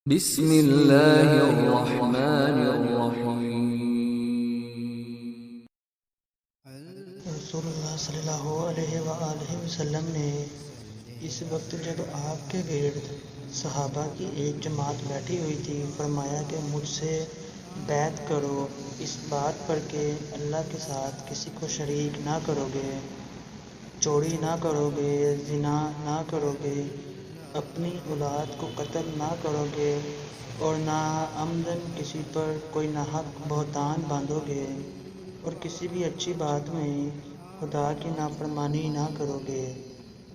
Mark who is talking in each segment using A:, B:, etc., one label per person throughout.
A: بسم اللہ الرحمن الرحیم۔
B: رسول اللہ صلی اللہ علیہ وآلہ وسلم نے اس وقت جب آپ کے گرد صحابہ کی ایک جماعت بیٹھی ہوئی تھی فرمایا کہ مجھ سے بیعت کرو اس بات پر کہ اللہ کے ساتھ کسی کو شریک نہ کرو گے، چوری نہ کرو گے، زنا نہ کرو گے، اپنی اولاد کو قتل نہ کرو گے اور نہ عمدن کسی پر کوئی ناحق بہتان باندھو گے اور کسی بھی اچھی بات میں خدا کی نافرمانی نہ کرو گے۔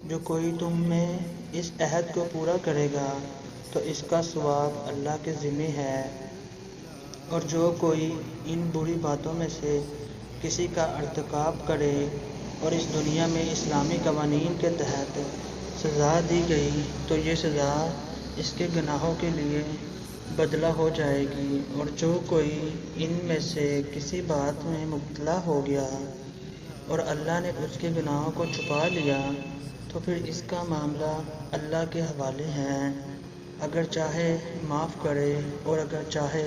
B: جو کوئی تم میں اس عہد کو پورا کرے گا تو اس کا ثواب اللہ کے ذمہ ہے، اور جو کوئی ان بری باتوں میں سے کسی کا ارتکاب کرے اور اس دنیا میں اسلامی قوانین کے تحت سزا دی گئی تو یہ سزا اس کے گناہوں کے لیے بدلہ ہو جائے گی، اور جو کوئی ان میں سے کسی بات میں مبتلا ہو گیا اور اللہ نے اس کے گناہوں کو چھپا لیا تو پھر اس کا معاملہ اللہ کے حوالے ہے، اگر چاہے معاف کرے اور اگر چاہے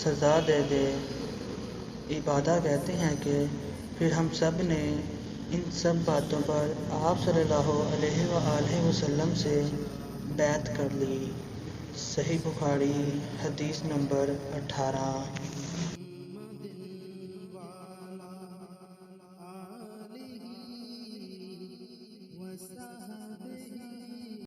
B: سزا دے دے۔ عبادہ کہتے ہیں کہ پھر ہم سب نے ان سب باتوں پر آپ صلی اللہ علیہ وآلہ وسلم سے بیعت کر لی۔ صحیح بخاری حدیث نمبر 18۔